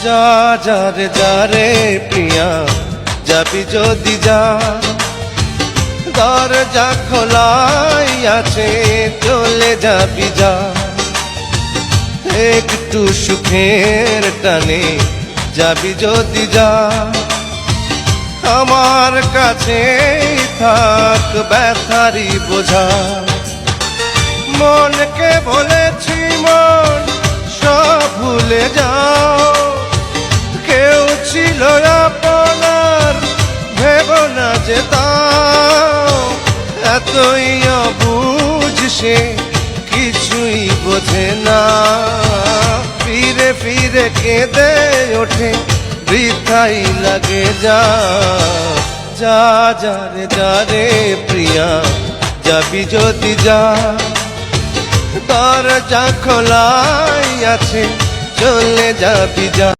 যা যা রে যা রে প্রিয়া, যাবি যদি যা, দরজা খোলাই আছে, চলে যাবি যা। একটু সুখের টানে যাবি যদি যা, আমার কাছে থাক ব্যথারি বোঝা। মনকে বলেছি মন সব ভুলে যাও, কেউ ছিল আপনার ভেব না যে তাও। এতই অবুঝ সে কিছুই বোঝে না, ফিরে ফিরে কেঁদে ওঠে বৃথাই লাগে যা। যা যা রে যা রে প্রিয়া, যাবি যদি যা, দরজা খোলাই আছে, চলে যাবি যা।